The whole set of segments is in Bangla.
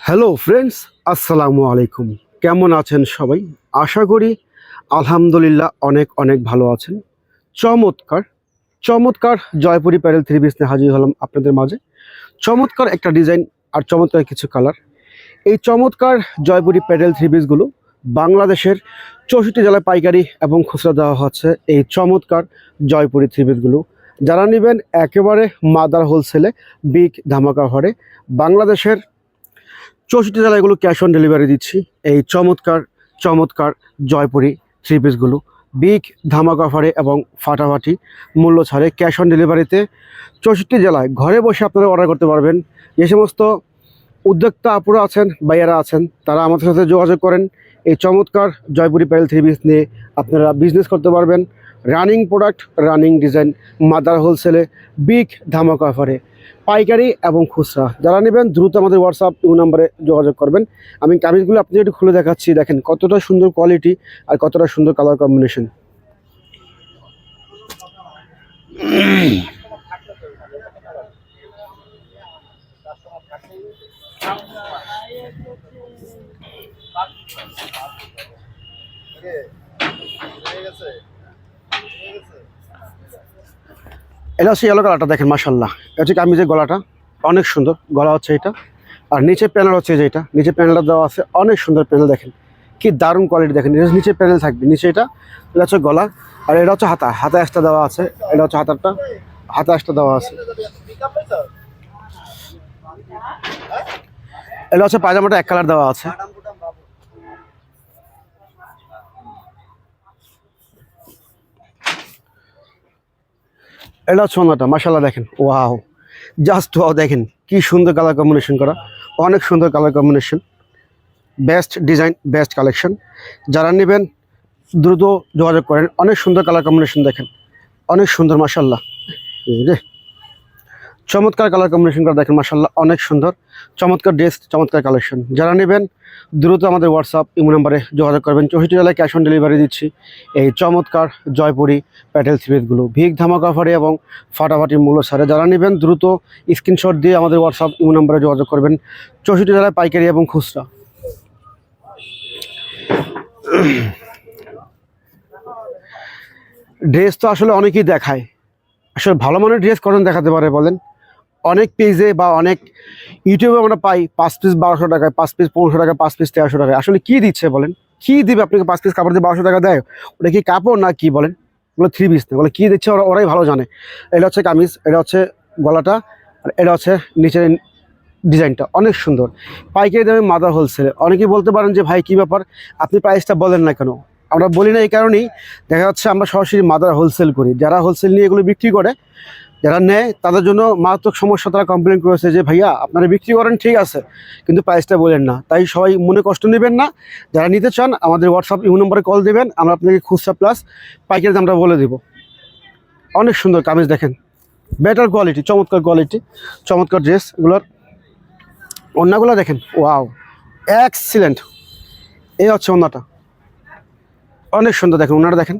হ্যালো ফ্রেন্ডস, আসসালামু আলাইকুম। কেমন আছেন সবাই? আশা করি আলহামদুলিল্লাহ অনেক অনেক ভালো আছেন। চমৎকার চমৎকার জয়পুরি প্যারেল থ্রি পিস নিয়ে হাজির হলাম আপনাদের মাঝে। চমৎকার একটা ডিজাইন আর চমৎকার কিছু কালার। এই চমৎকার জয়পুরি প্যারেল থ্রি পিসগুলো বাংলাদেশের 64 জেলায় পাইকারি এবং খুচরা দেওয়া হচ্ছে। এই চমৎকার জয়পুরি থ্রি পিসগুলো যারা নেবেন একেবারে মাদার হোলসেলে বিগ ধামাকা অফারে বাংলাদেশের 64 জেলায় এগুলো ক্যাশ অন ডেলিভারি দিচ্ছি। এই চমৎকার চমৎকার জয়পুরি থ্রি পিসগুলো বিগ ধামাকা অফারে এবং ফাটাফাটি মূল্য ছাড়ে ক্যাশ অন ডেলিভারিতে 64 জেলায় ঘরে বসে আপনারা অর্ডার করতে পারবেন। যে সমস্ত উদ্যোক্তা আপুরা আছেন, ভাইয়ারা আছেন, তারা আমাদের সাথে যোগাযোগ করেন। এই চমৎকার জয়পুরি প্যারেল থ্রি পিস নিয়ে আপনারা বিজনেস করতে পারবেন। Running product, running design, mother হোলসেলে বিগ ধামাকা অফারে পাইকারি এবং খুচরা। যারা নেবেন দ্রুত আমাদের হোয়াটসঅ্যাপ নাম্বারে যোগাযোগ করবেন। আমি কামিজগুলো আপনি একটু খুলে দেখাচ্ছি, দেখেন কতটা সুন্দর কোয়ালিটি আর কতটা সুন্দর কালার কম্বিনেশন। এটা হচ্ছে ইয়েলো কালারটা, দেখেন মাশাল্লাহ। এটা হচ্ছে কামিজের গলাটা, অনেক সুন্দর গলা হচ্ছে এটা। আর নিচে প্যানেল হচ্ছে যেটা, নিচে প্যানেলটা দেওয়া আছে, অনেক সুন্দর প্যানেল। দেখেন কি দারুণ কোয়ালিটি, দেখেন এটা নিচে প্যানেল থাকবে, নিচে এটা হচ্ছে গলা। আর এটা হচ্ছে হাতা, হাতা এক্সট্রা দেওয়া আছে। এটা হচ্ছে হাতারটা, হাতা এক্সট্রা দেওয়া আছে। এটা হচ্ছে পায়জামাটা এক কালার দেওয়া আছে। এটা হচ্ছে ওনাটা, মাশাল্লাহ দেখেন, ওয়াও, জাস্ট ওয়াও। দেখেন কি সুন্দর কালার কম্বিনেশন করা, অনেক সুন্দর colour combination, best design, best collection. যারা নেবেন দ্রুত যোগাযোগ করেন। অনেক সুন্দর কালার কম্বিনেশন, দেখেন অনেক সুন্দর মাশাল্লাহ। রে চমৎকার কালার কম্বিনেশন করা, দেখেন মাশাল্লাহ অনেক সুন্দর। চমৎকার ড্রেস, চমৎকার কালেকশন। যারা নেবেন দ্রুত আমাদের হোয়াটসঅ্যাপ ইমো নাম্বারে যোগাযোগ করবেন। 64 জেলায় ক্যাশ অন ডেলিভারি দিচ্ছি এই চমৎকার জয়পুরি প্যাটেল থ্রি পিসগুলো বিগ ধামাকা অফারে এবং ফাটাফাটি মূল্য ছাড়ে। যারা নেবেন দ্রুত স্ক্রিনশট দিয়ে আমাদের হোয়াটসঅ্যাপ ইমো নাম্বারে যোগাযোগ করবেন। 64 জেলায় পাইকারি এবং খুচরা। ড্রেস তো আসলে অনেকেই দেখায়, আসলে ভালো মানের ড্রেস কজন দেখাতে পারে বলেন? অনেক পেজে বা অনেক ইউটিউবে আমরা পাই 5 পিস 1200 টাকায়, 5 পিস 1500 টাকায়, 5 পিস 1300 টাকায়। আসলে কী দিচ্ছে বলেন? কী দিবে আপনাকে? 5 পিস কাপড় দিয়ে 1200 টাকা দেয়? ওটা কি কাপড় না কি বলেন? ওগুলো থ্রি পিস না, ওগুলো কী দিচ্ছে ওরাই ভালো জানে। এটা হচ্ছে কামিজ, এটা হচ্ছে গলাটা, আর এটা হচ্ছে নিচের ডিজাইনটা অনেক সুন্দর। পাইকারি দামে মাদার হোলসেলে। অনেকেই বলতে পারেন যে ভাই কী ব্যাপার, আপনি প্রাইসটা বলেন না কেন? আমরা বলি না এই কারণেই, দেখা যাচ্ছে আমরা সরাসরি মাদার হোলসেল করি। যারা হোলসেল নিয়ে এগুলো বিক্রি করে, যারা নেয়, তাদের জন্য মারাত্মক সমস্যা। তারা কমপ্লেন করেছে যে ভাইয়া আপনারা বিক্রি করেন ঠিক আছে, কিন্তু প্রাইসটা বলেন না। তাই সবাই মনে কষ্ট নেবেন না। যারা নিতে চান আমাদের হোয়াটসঅ্যাপ ইমো নম্বরে কল দেবেন, আমরা আপনাকে খুচরা প্লাস পাইকারি দামটা বলে দেব। অনেক সুন্দর কামিজ, দেখেন বেটার কোয়ালিটি, চমৎকার কোয়ালিটি, চমৎকার ড্রেস। এগুলোর ওড়নাগুলো দেখেন, ওয়াও এক্সিলেন্ট। এই হচ্ছে ওড়নাটা, অনেক সুন্দর। দেখেন ওড়নাটা, দেখেন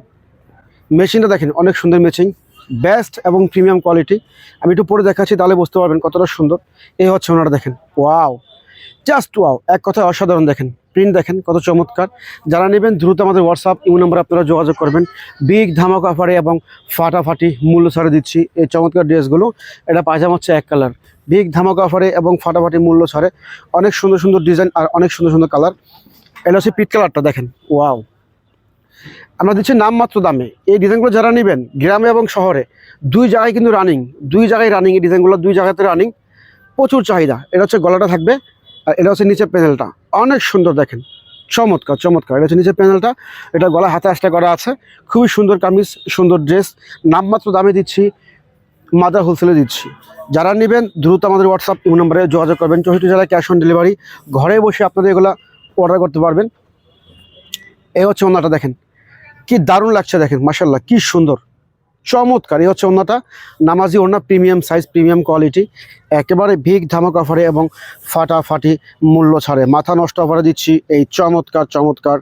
মেশিনটা, দেখেন অনেক সুন্দর মেশিন, বেস্ট এবং প্রিমিয়াম কোয়ালিটি। আমি একটু পরে দেখাচ্ছি, তাহলে বুঝতে পারবেন কতটা সুন্দর। এই হচ্ছে ওনারা, দেখেন ওয়াও, জাস্ট ওয়াও, এক কথায় অসাধারণ। দেখেন প্রিন্ট, দেখেন কত চমৎকার। যারা নেবেন দ্রুত আমাদের হোয়াটসঅ্যাপ ইমো নাম্বারে আপনারা যোগাযোগ করবেন। বিগ ধামাকা অফারে এবং ফাটাফাটি মূল্য ছাড়ে দিচ্ছি এই চমৎকার ড্রেসগুলো। এটা পায়জামা হচ্ছে এক কালার, বিগ ধামাকা অফারে এবং ফাটাফাটি মূল্য ছাড়ে। অনেক সুন্দর সুন্দর ডিজাইন আর অনেক সুন্দর সুন্দর কালার। এটা হচ্ছে পিট কালারটা, দেখেন ওয়াও। আমরা দিচ্ছি নামমাত্র দামে। এই ডিজাইনগুলো যারা নেবেন গ্রামে এবং শহরে দুই জায়গায় কিন্তু রানিং, দুই জায়গায় রানিং। এই ডিজাইনগুলো দুই জায়গাতে রানিং, প্রচুর চাহিদা। এটা হচ্ছে গলাটা থাকবে, আর এটা হচ্ছে নিচের প্যানেলটা, অনেক সুন্দর। দেখেন চমৎকার চমৎকার। এটা হচ্ছে নিচের প্যানেলটা, এটা গলা হাতে আসটা করা আছে। খুবই সুন্দর কামিজ, সুন্দর ড্রেস। নামমাত্র দামে দিচ্ছি, মাদার হোলসেলে দিচ্ছি। যারা নেবেন দ্রুত আমাদের হোয়াটসঅ্যাপ ইমো নম্বরে যোগাযোগ করবেন। 64 জেলায় ক্যাশ অন ডেলিভারি, ঘরে বসে আপনাদের এগুলো অর্ডার করতে পারবেন। এই হচ্ছে ওনাটা, দেখেন কি দারুণ লাগছে, দেখেন মাশাল্লাহ কি সুন্দর, চমৎকার। এই হচ্ছে ওড়নাটা, নামাজি ওড়না, প্রিমিয়াম সাইজ, প্রিমিয়াম কোয়ালিটি, একেবারে বিগ ধামাকা অফারে এবং ফাটাফাটি মূল্য ছাড়ে, মাথা নষ্ট অফারে দিচ্ছি এই চমৎকার চমৎকার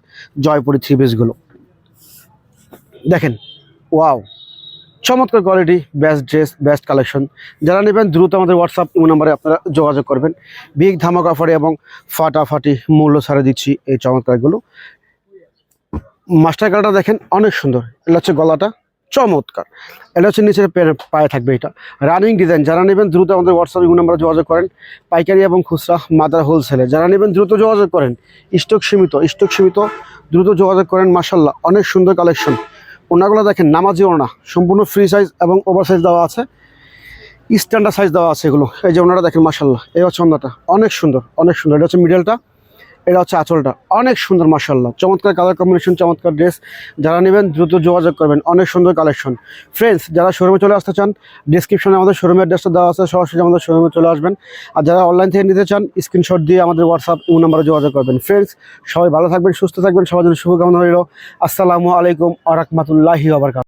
জয়পুরি থ্রি পিসগুলো। দেখেন ওয়াও, চমৎকার quality, best dress, best collection. যারা নেবেন দ্রুত আমাদের হোয়াটসঅ্যাপ নাম্বারে আপনারা যোগাযোগ করবেন। বিগ ধামাকা অফারে এবং ফাটাফাটি মূল্য ছাড়ে দিচ্ছি এই চমৎকারগুলো। মাস্টার কালারটা দেখেন অনেক সুন্দর, এটা হচ্ছে গলাটা চমৎকার, এটা হচ্ছে নিচের পায়ে থাকবে, এটা রানিং ডিজাইন। যারা নেবেন দ্রুত আমাদের হোয়াটসঅ্যাপ নাম্বারে যোগাযোগ করেন। পাইকারি এবং খুচরা মাদার হোলসেলে যারা নেবেন দ্রুত যোগাযোগ করেন। স্টক সীমিত, দ্রুত যোগাযোগ করেন। মাশাআল্লাহ অনেক সুন্দর কালেকশন। ওনাগুলো দেখেন নামাজি ওনা, সম্পূর্ণ ফ্রি সাইজ এবং ওভার সাইজ দেওয়া আছে, স্ট্যান্ডার্ড সাইজ দেওয়া আছে এগুলো। এই যে ওনারা দেখেন মাশাআল্লাহ, এই হচ্ছে ওনাটা অনেক সুন্দর, এটা হচ্ছে মিডলটা, এটা হচ্ছে আঁচলটা অনেক সুন্দর। মাশাআল্লাহ চমৎকার কালার কম্বিনেশন, চমৎকার ড্রেস। যারা নেবেন দ্রুত যোগাযোগ করবেন। অনেক সুন্দর কালেকশন। ফ্রেন্ডস যারা শোরুমে চলে আসতে চান, ডিসক্রিপশনে আমাদের শোরুমের অ্যাড্রেসটা দেওয়া আছে, সরাসরি আমাদের শোরুমে চলে আসবেন। আর যারা অনলাইন থেকে নিতে চান, স্ক্রিনশট দিয়ে আমাদের হোয়াটসঅ্যাপ নাম্বারে যোগাযোগ করবেন। ফ্রেন্ডস সবাই ভালো থাকবেন, সুস্থ থাকবেন, সবার জন্য শুভকামনা রইল। আসসালামু আলাইকুম ওয়া রাহমাতুল্লাহি ওয়া বারাকাতুহু।